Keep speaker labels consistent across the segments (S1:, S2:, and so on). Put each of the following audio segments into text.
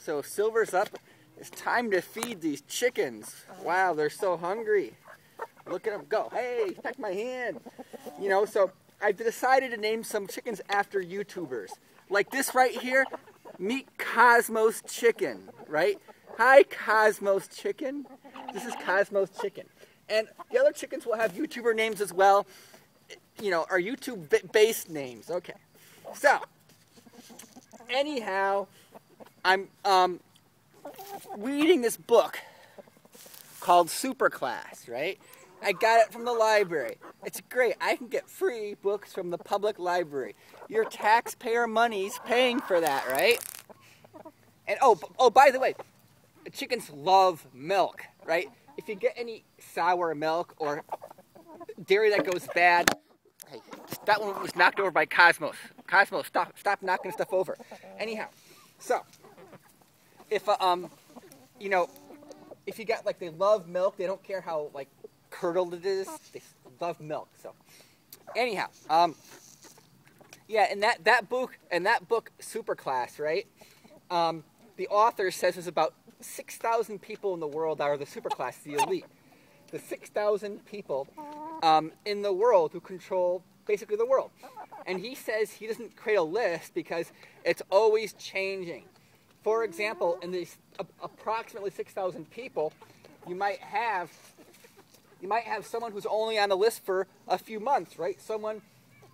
S1: So Silver's up. It's time to feed these chickens. Wow, they're so hungry. Look at them go. Hey, peck my hand. You know, so I've decided to name some chickens after YouTubers. Like this right here, meet Cosmos Chicken, right? Hi, Cosmos Chicken. This is Cosmos Chicken. And the other chickens will have YouTuber names as well. You know, are YouTube-based names. Okay. So, anyhow, I'm reading this book called Superclass, right? I got it from the library. It's great. I can get free books from the public library. Your taxpayer money's paying for that, right? And oh, by the way, chickens love milk, right? If you get any sour milk or dairy that goes bad, hey, that one was knocked over by Cosmos. Cosmos, stop knocking stuff over. Anyhow, so if you know, if you got like they love milk, they don't care how like curdled it is. They love milk. So anyhow, yeah, and that book Superclass, right? The author says there's about 6,000 people in the world that are the superclass, the elite. The 6,000 people in the world who control basically the world. And he says he doesn't create a list because it's always changing. For example, in these approximately 6,000 people, you might have someone who's only on the list for a few months, right? Someone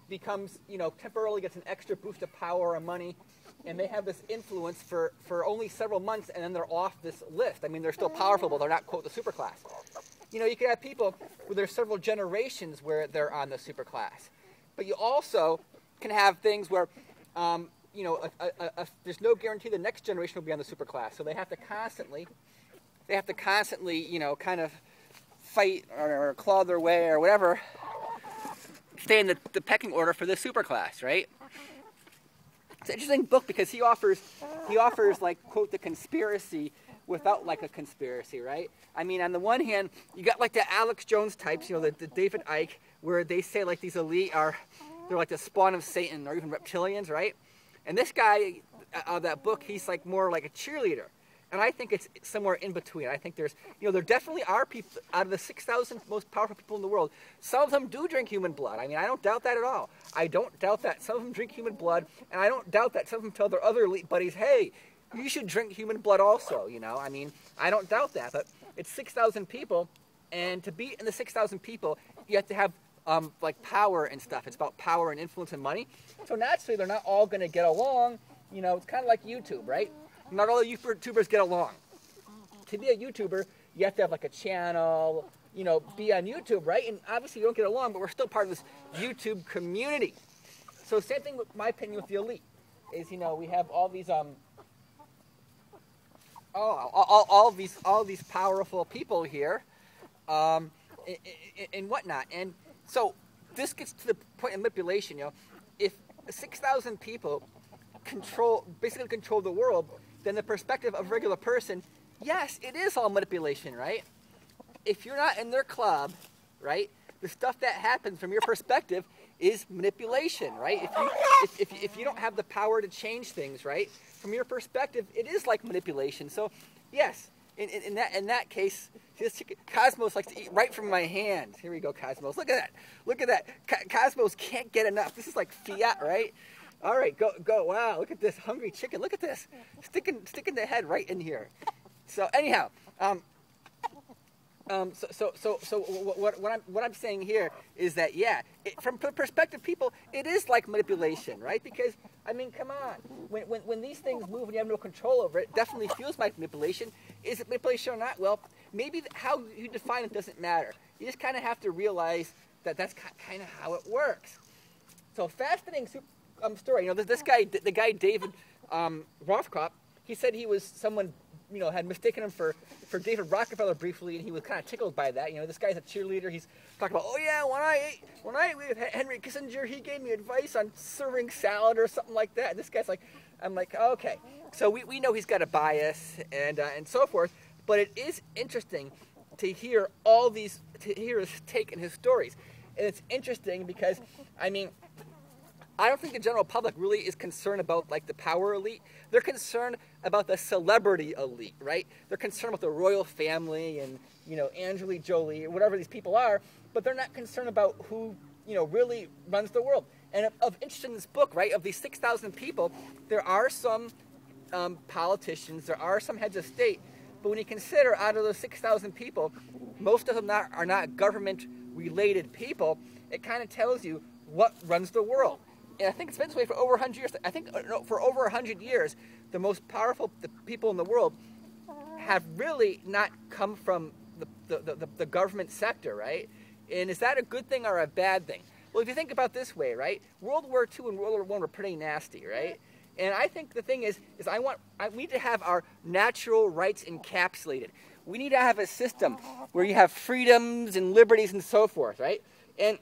S1: becomes, you know, temporarily gets an extra boost of power or money, and they have this influence for only several months, and then they're off this list. I mean, they're still powerful, but they're not, quote, the superclass. You know, you could have people where there's several generations where they're on the superclass. But you also can have things where, you know, there's no guarantee the next generation will be on the superclass. So they have to constantly, you know, kind of fight or claw their way or whatever, stay in the pecking order for the superclass, right? It's an interesting book because he offers like, quote, the conspiracy without like a conspiracy, right? I mean, on the one hand, you got like the Alex Jones types, you know, the David Icke, where they say like these elite they're like the spawn of Satan or even reptilians, right? And this guy, that book, he's like more like a cheerleader. And I think it's somewhere in between. I think there's, you know, there definitely are people, out of the 6,000 most powerful people in the world, some of them do drink human blood. I mean, I don't doubt that at all. I don't doubt that some of them drink human blood, and I don't doubt that some of them tell their other elite buddies, hey, you should drink human blood also, you know. I mean, I don't doubt that, but it's 6,000 people, and to be in the 6,000 people, you have to have, like, power and stuff. It's about power and influence and money. So naturally, they're not all going to get along. You know, it's kind of like YouTube, right? Not all the YouTubers get along. To be a YouTuber, you have to have like a channel, you know, be on YouTube, right? And obviously you don't get along, but we're still part of this YouTube community. So same thing with my opinion with the elite is, you know, we have all these all these powerful people here, and whatnot. And so this gets to the point of manipulation. You know, if 6,000 people basically control the world, then the perspective of a regular person, yes, it is all manipulation, right? If you're not in their club, right, the stuff that happens from your perspective is manipulation, right? If you don't have the power to change things, right, from your perspective, it is like manipulation. So, yes, in that case, Cosmos likes to eat right from my hand. Here we go, Cosmos. Look at that. Look at that. Cosmos can't get enough. This is like fiat, right? All right, go. Wow, look at this hungry chicken. Look at this, sticking the head right in here. So anyhow, so what I'm saying here is that, yeah, from perspective people, it is like manipulation, right? Because I mean, come on, when these things move and you have no control over it, definitely feels like manipulation. Is it manipulation or not? Well, maybe how you define it doesn't matter. You just kind of have to realize that that's kind of how it works. So fascinating story. You know, this guy, the guy David Rothkopf, he said he was someone, you know, had mistaken him for David Rockefeller briefly, and he was kind of tickled by that. You know, this guy's a cheerleader. He's talking about, oh yeah, when I ate with Henry Kissinger, he gave me advice on serving salad or something like that. And this guy's like, I'm like, okay. So we know he's got a bias and so forth, but it is interesting to hear his take and his stories. And it's interesting because, I mean, I don't think the general public really is concerned about like the power elite. They're concerned about the celebrity elite, right? They're concerned about the royal family and, you know, Angelina Jolie, or whatever these people are, but they're not concerned about who, you know, really runs the world. And of interest in this book, right, of these 6,000 people, there are some politicians, there are some heads of state, but when you consider out of those 6,000 people, most of them are not government-related people, it kind of tells you what runs the world. And I think it's been this way for over 100 years. I think for over 100 years, the most powerful people in the world have really not come from the government sector, right? And is that a good thing or a bad thing? Well, if you think about it this way, right? World War II and World War I were pretty nasty, right? And I think the thing is we need to have our natural rights encapsulated. We need to have a system where you have freedoms and liberties and so forth, right? And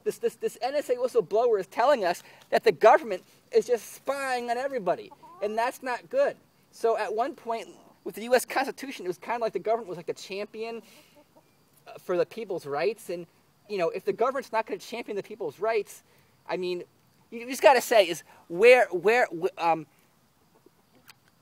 S1: this NSA whistleblower is telling us that the government is just spying on everybody, and that's not good. So at one point with the U.S. Constitution, it was kind of like the government was like a champion for the people's rights. And you know, if the government's not going to champion the people's rights, I mean, you just got to say is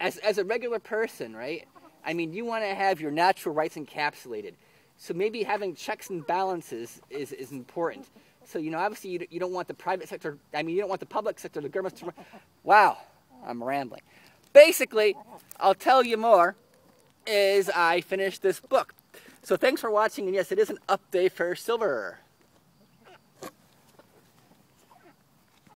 S1: as a regular person, right? I mean, you want to have your natural rights encapsulated. So maybe having checks and balances is important. So, you know, obviously you don't want the private sector, I mean, you don't want the public sector, the government to, wow, I'm rambling. Basically, I'll tell you more as I finish this book. So thanks for watching, and yes, it is an update for silver.